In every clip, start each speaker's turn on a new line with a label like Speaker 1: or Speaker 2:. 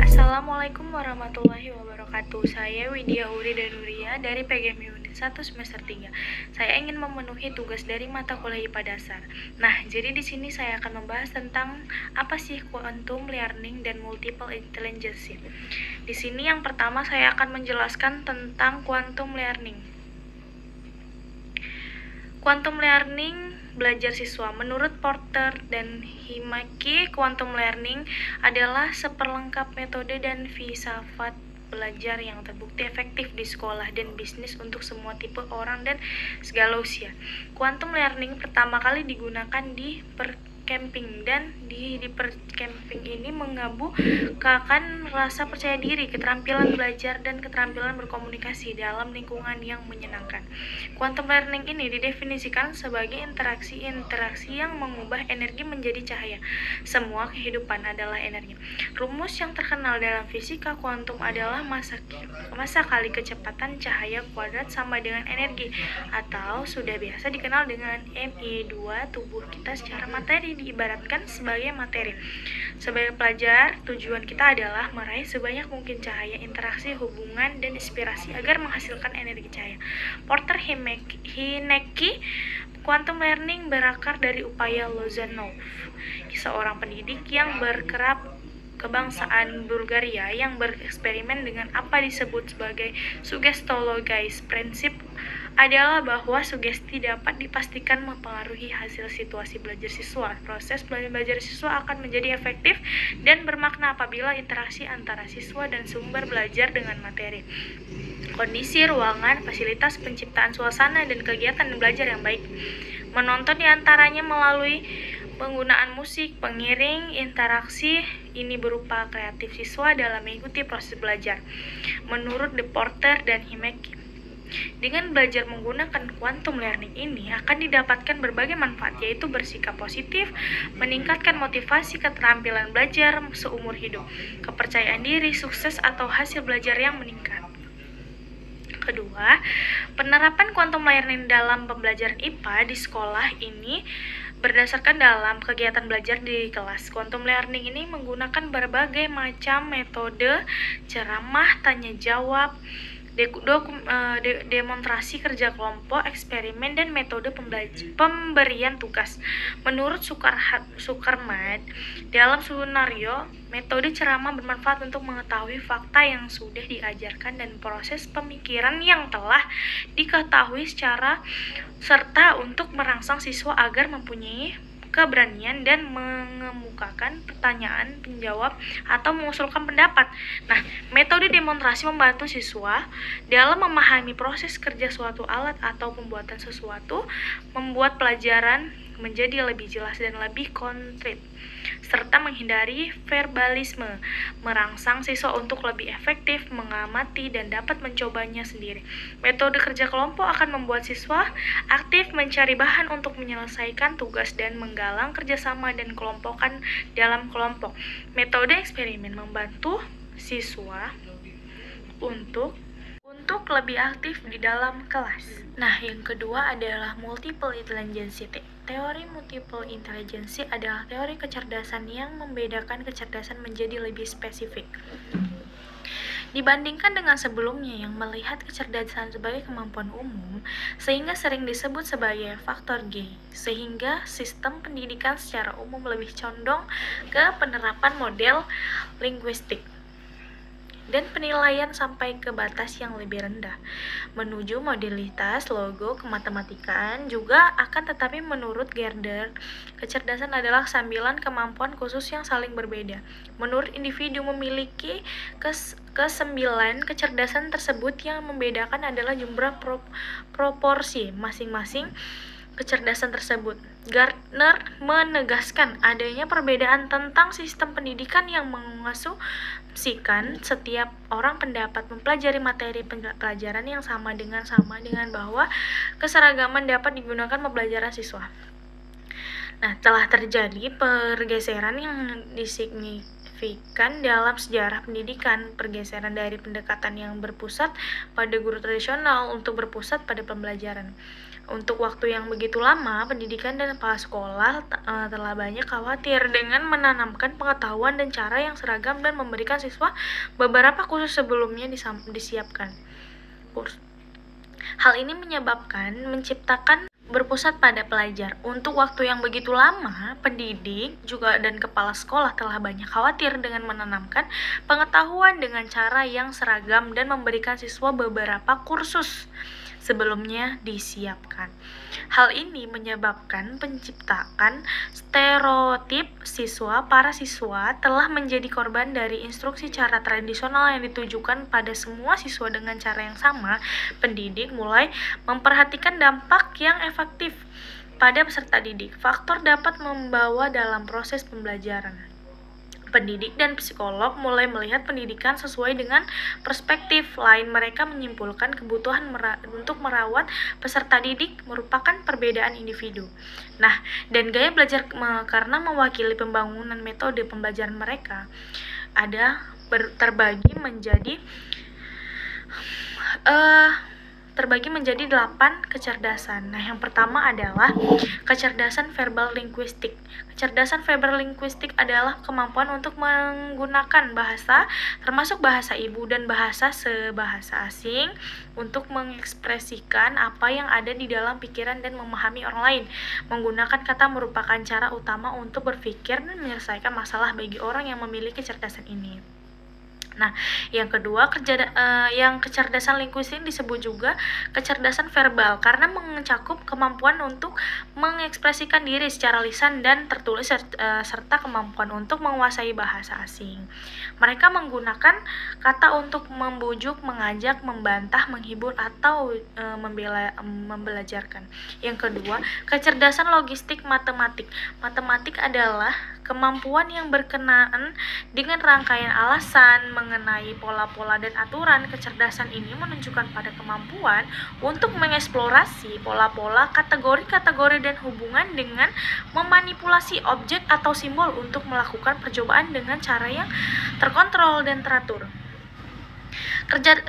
Speaker 1: Assalamualaikum warahmatullahi wabarakatuh. Saya Widya Uri Danuria dari PGMI Unit 1 semester 3. Saya ingin memenuhi tugas dari mata kuliah IPA dasar. Nah, jadi di sini saya akan membahas tentang apa sih quantum learning dan multiple intelligence. Di sini yang pertama saya akan menjelaskan tentang quantum learning. Quantum learning belajar siswa. Menurut Porter dan Himaki, quantum learning adalah seperlengkap metode dan filsafat belajar yang terbukti efektif di sekolah dan bisnis untuk semua tipe orang dan segala usia. Quantum learning pertama kali digunakan di camping dan di camping ini mengabukakan rasa percaya diri, keterampilan belajar dan keterampilan berkomunikasi dalam lingkungan yang menyenangkan. Quantum learning ini didefinisikan sebagai interaksi yang mengubah energi menjadi cahaya. Semua kehidupan adalah energi. Rumus yang terkenal dalam fisika kuantum adalah massa kali kecepatan cahaya kuadrat sama dengan energi, atau sudah biasa dikenal dengan MI2. Tubuh kita secara materi diibaratkan sebagai materi. Sebagai pelajar, tujuan kita adalah meraih sebanyak mungkin cahaya, interaksi, hubungan, dan inspirasi agar menghasilkan energi cahaya. Porter Heinecke, quantum learning berakar dari upaya Lozanov, seorang pendidik yang berkerap kebangsaan Bulgaria yang bereksperimen dengan apa disebut sebagai sugestologis. Prinsip adalah bahwa sugesti dapat dipastikan mempengaruhi hasil situasi belajar siswa. Proses belajar siswa akan menjadi efektif dan bermakna apabila interaksi antara siswa dan sumber belajar dengan materi, kondisi ruangan, fasilitas, penciptaan suasana, dan kegiatan belajar yang baik. Menonton diantaranya melalui penggunaan musik, pengiring, interaksi ini berupa kreatif siswa dalam mengikuti proses belajar. Menurut De Porter dan Himeki, dengan belajar menggunakan quantum learning ini akan didapatkan berbagai manfaat, yaitu bersikap positif, meningkatkan motivasi, keterampilan belajar seumur hidup, kepercayaan diri, sukses atau hasil belajar yang meningkat. Kedua, penerapan quantum learning dalam pembelajaran IPA di sekolah ini berdasarkan dalam kegiatan belajar di kelas. Quantum learning ini menggunakan berbagai macam metode, ceramah, tanya jawab, demonstrasi kerja kelompok, eksperimen, dan metode pemberian tugas. Menurut Zuckerman, dalam skenario, metode ceramah bermanfaat untuk mengetahui fakta yang sudah diajarkan dan proses pemikiran yang telah diketahui serta untuk merangsang siswa agar mempunyai keberanian dan mengemukakan pertanyaan, menjawab, atau mengusulkan pendapat. Nah, metode demonstrasi membantu siswa dalam memahami proses kerja suatu alat atau pembuatan sesuatu, membuat pelajaran menjadi lebih jelas dan lebih konkret, serta menghindari verbalisme, merangsang siswa untuk lebih efektif mengamati dan dapat mencobanya sendiri. Metode kerja kelompok akan membuat siswa aktif mencari bahan untuk menyelesaikan tugas dan menggalang kerjasama dan kelompokan dalam kelompok. Metode eksperimen membantu siswa untuk lebih aktif di dalam kelas. Nah, yang kedua adalah multiple intelligence. Teori multiple intelligence adalah teori kecerdasan yang membedakan kecerdasan menjadi lebih spesifik dibandingkan dengan sebelumnya yang melihat kecerdasan sebagai kemampuan umum, sehingga sering disebut sebagai faktor G, sehingga sistem pendidikan secara umum lebih condong ke penerapan model linguistik dan penilaian sampai ke batas yang lebih rendah, menuju modalitas logo kematematikaan juga akan. Tetapi menurut Gardner, kecerdasan adalah sambilan kemampuan khusus yang saling berbeda. Menurut individu memiliki kesembilan kecerdasan tersebut, yang membedakan adalah jumlah proporsi masing-masing kecerdasan tersebut. Gardner menegaskan adanya perbedaan tentang sistem pendidikan yang mengasumsikan setiap orang pendapat mempelajari materi pelajaran yang sama dengan bahwa keseragaman dapat digunakan pembelajaran siswa. Nah, telah terjadi pergeseran yang signifikan dalam sejarah pendidikan, pergeseran dari pendekatan yang berpusat pada guru tradisional untuk berpusat pada pembelajaran. Untuk waktu yang begitu lama, pendidikan dan kepala sekolah telah banyak khawatir dengan menanamkan pengetahuan dan cara yang seragam dan memberikan siswa beberapa kursus sebelumnya disiapkan. Hal ini menyebabkan menciptakan berpusat pada pelajar. Untuk waktu yang begitu lama, pendidik juga dan kepala sekolah telah banyak khawatir dengan menanamkan pengetahuan dengan cara yang seragam dan memberikan siswa beberapa kursus sebelumnya disiapkan. Hal ini menyebabkan penciptaan stereotip para siswa telah menjadi korban dari instruksi cara tradisional yang ditujukan pada semua siswa dengan cara yang sama. Pendidik mulai memperhatikan dampak yang efektif pada peserta didik. Faktor dapat membawa dalam proses pembelajaran. Pendidik dan psikolog mulai melihat pendidikan sesuai dengan perspektif lain. Mereka menyimpulkan kebutuhan untuk merawat peserta didik merupakan perbedaan individu. Nah, dan gaya belajar karena mewakili pembangunan metode pembelajaran mereka terbagi menjadi 8 kecerdasan. Nah, yang pertama adalah kecerdasan verbal linguistik. Kecerdasan verbal linguistik adalah kemampuan untuk menggunakan bahasa, termasuk bahasa ibu dan bahasa sebahasa asing, untuk mengekspresikan apa yang ada di dalam pikiran dan memahami orang lain. Menggunakan kata merupakan cara utama untuk berpikir dan menyelesaikan masalah bagi orang yang memiliki kecerdasan ini. Nah, yang kedua, yang kecerdasan linguistik disebut juga kecerdasan verbal karena mencakup kemampuan untuk mengekspresikan diri secara lisan dan tertulis serta kemampuan untuk menguasai bahasa asing. Mereka menggunakan kata untuk membujuk, mengajak, membantah, menghibur, atau membelajarkan. Yang kedua, kecerdasan logistik matematik. Matematik adalah kemampuan yang berkenaan dengan rangkaian alasan mengenai pola-pola dan aturan. Kecerdasan ini menunjukkan pada kemampuan untuk mengeksplorasi pola-pola, kategori-kategori dan hubungan dengan memanipulasi objek atau simbol untuk melakukan percobaan dengan cara yang terkontrol dan teratur.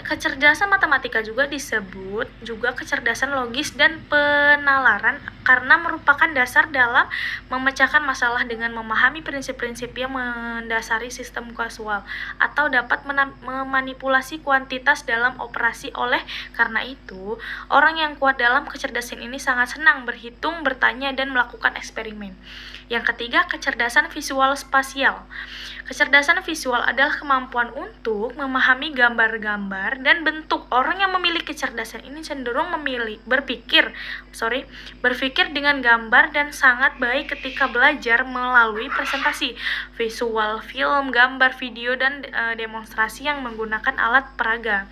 Speaker 1: Kecerdasan matematika juga disebut juga kecerdasan logis dan penalaran karena merupakan dasar dalam memecahkan masalah dengan memahami prinsip-prinsip yang mendasari sistem kausal atau dapat memanipulasi kuantitas dalam operasi. Oleh karena itu, orang yang kuat dalam kecerdasan ini sangat senang berhitung, bertanya, dan melakukan eksperimen. Yang ketiga, kecerdasan visual spasial. Kecerdasan visual adalah kemampuan untuk memahami gambar-gambar dan bentuk. Orang yang memiliki kecerdasan ini cenderung berpikir dengan gambar dan sangat baik ketika belajar melalui presentasi, visual, film, gambar, video, dan demonstrasi yang menggunakan alat peraga.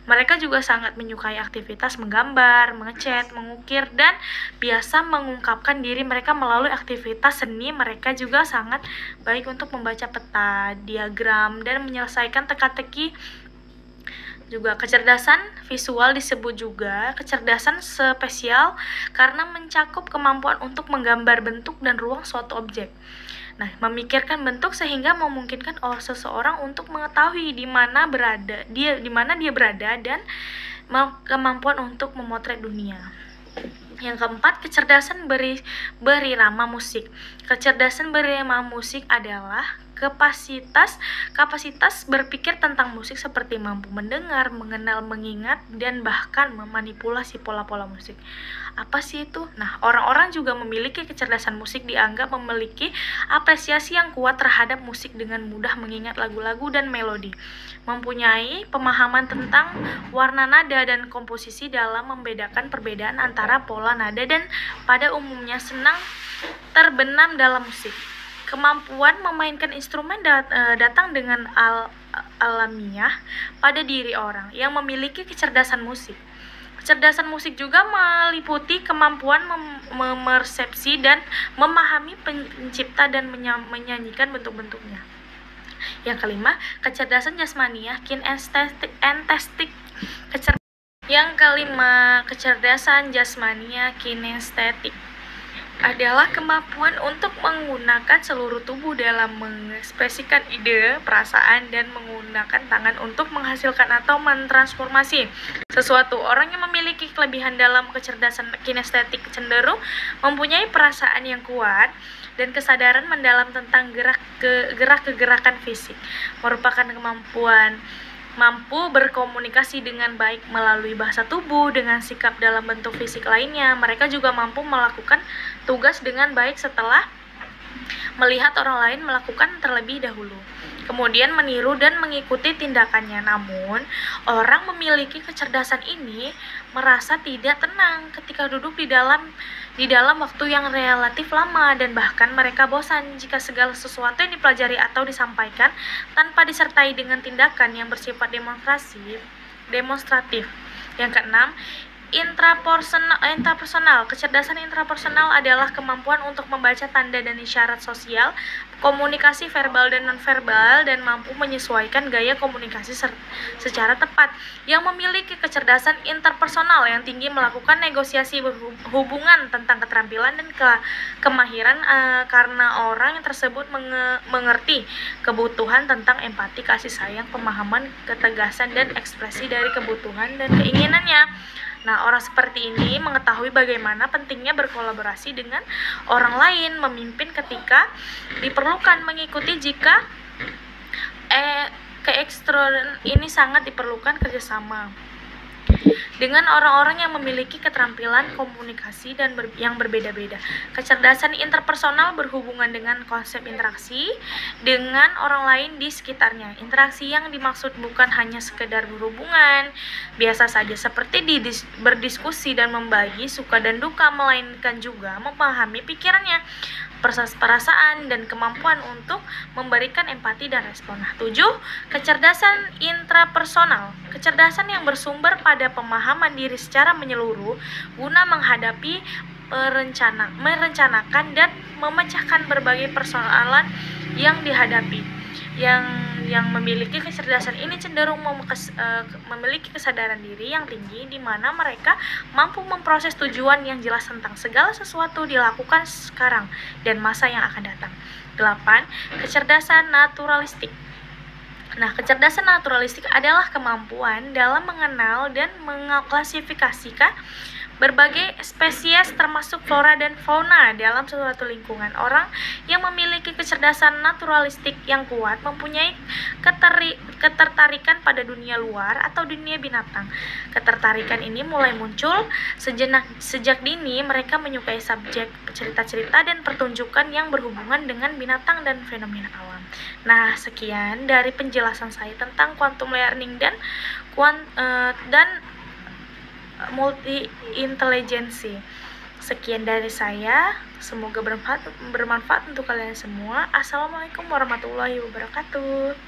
Speaker 1: Mereka juga sangat menyukai aktivitas menggambar, mengecat, mengukir, dan biasa mengungkapkan diri mereka melalui aktivitas seni. Mereka juga sangat baik untuk membaca peta, diagram, dan menyelesaikan teka-teki. Juga kecerdasan visual disebut juga kecerdasan spasial karena mencakup kemampuan untuk menggambar bentuk dan ruang suatu objek. Nah, memikirkan bentuk sehingga memungkinkan seseorang untuk mengetahui di mana dia berada dan kemampuan untuk memotret dunia. Yang keempat, kecerdasan berirama musik. Kecerdasan berirama musik adalah kapasitas berpikir tentang musik seperti mampu mendengar, mengenal, mengingat, dan bahkan memanipulasi pola-pola musik. Apa sih itu? Nah, orang-orang juga memiliki kecerdasan musik dianggap memiliki apresiasi yang kuat terhadap musik dengan mudah mengingat lagu-lagu dan melodi, mempunyai pemahaman tentang warna nada dan komposisi dalam membedakan perbedaan antara pola nada dan pada umumnya senang terbenam dalam musik. Kemampuan memainkan instrumen datang dengan alamiah pada diri orang yang memiliki kecerdasan musik. Kecerdasan musik juga meliputi kemampuan memersepsi dan memahami pencipta dan menyanyikan bentuk-bentuknya. Yang kelima, kecerdasan jasmaniah, kinestetik. Yang kelima, kecerdasan jasmania kinestetik. adalah kemampuan untuk menggunakan seluruh tubuh dalam mengekspresikan ide, perasaan, dan menggunakan tangan untuk menghasilkan atau mentransformasi sesuatu. Orang yang memiliki kelebihan dalam kecerdasan kinestetik cenderung mempunyai perasaan yang kuat dan kesadaran mendalam tentang gerak-kegerakan fisik, merupakan kemampuan mampu berkomunikasi dengan baik melalui bahasa tubuh dengan sikap dalam bentuk fisik lainnya. Mereka juga mampu melakukan tugas dengan baik setelah melihat orang lain melakukan terlebih dahulu, kemudian meniru dan mengikuti tindakannya. Namun, orang memiliki kecerdasan ini merasa tidak tenang ketika duduk di dalam waktu yang relatif lama, dan bahkan mereka bosan jika segala sesuatu yang dipelajari atau disampaikan tanpa disertai dengan tindakan yang bersifat demonstratif. Yang keenam, intrapersonal. Kecerdasan intrapersonal adalah kemampuan untuk membaca tanda dan isyarat sosial, komunikasi verbal dan nonverbal, dan mampu menyesuaikan gaya komunikasi secara tepat. Yang memiliki kecerdasan interpersonal yang tinggi melakukan negosiasi hubungan tentang keterampilan dan kemahiran karena orang yang tersebut mengerti kebutuhan tentang empati, kasih sayang, pemahaman, ketegasan, dan ekspresi dari kebutuhan dan keinginannya. Nah, orang seperti ini mengetahui bagaimana pentingnya berkolaborasi dengan orang lain, memimpin ketika diperlukan, mengikuti jika keekstrovert ini sangat diperlukan kerjasama dengan orang-orang yang memiliki keterampilan komunikasi dan yang berbeda-beda. Kecerdasan interpersonal berhubungan dengan konsep interaksi dengan orang lain di sekitarnya. Interaksi yang dimaksud bukan hanya sekedar berhubungan biasa saja seperti berdiskusi dan membagi suka dan duka, melainkan juga memahami pikirannya, perasaan, dan kemampuan untuk memberikan empati dan respon. 7. Kecerdasan intrapersonal. Kecerdasan yang bersumber pada pemahaman diri secara menyeluruh guna menghadapi, merencanakan, dan memecahkan berbagai persoalan yang dihadapi. Yang memiliki kecerdasan ini cenderung memiliki kesadaran diri yang tinggi, di mana mereka mampu memproses tujuan yang jelas tentang segala sesuatu dilakukan sekarang dan masa yang akan datang. 8. Kecerdasan naturalistik. Nah, kecerdasan naturalistik adalah kemampuan dalam mengenal dan mengklasifikasikan berbagai spesies termasuk flora dan fauna dalam suatu lingkungan. Orang yang memiliki kecerdasan naturalistik yang kuat mempunyai ketertarikan pada dunia luar atau dunia binatang. Ketertarikan ini mulai muncul sejak dini. Mereka menyukai subjek, cerita-cerita, dan pertunjukan yang berhubungan dengan binatang dan fenomena alam. Nah, sekian dari penjelasan saya tentang quantum learning dan multi intelijensi. Sekian dari saya, semoga bermanfaat untuk kalian semua. Assalamualaikum warahmatullahi wabarakatuh.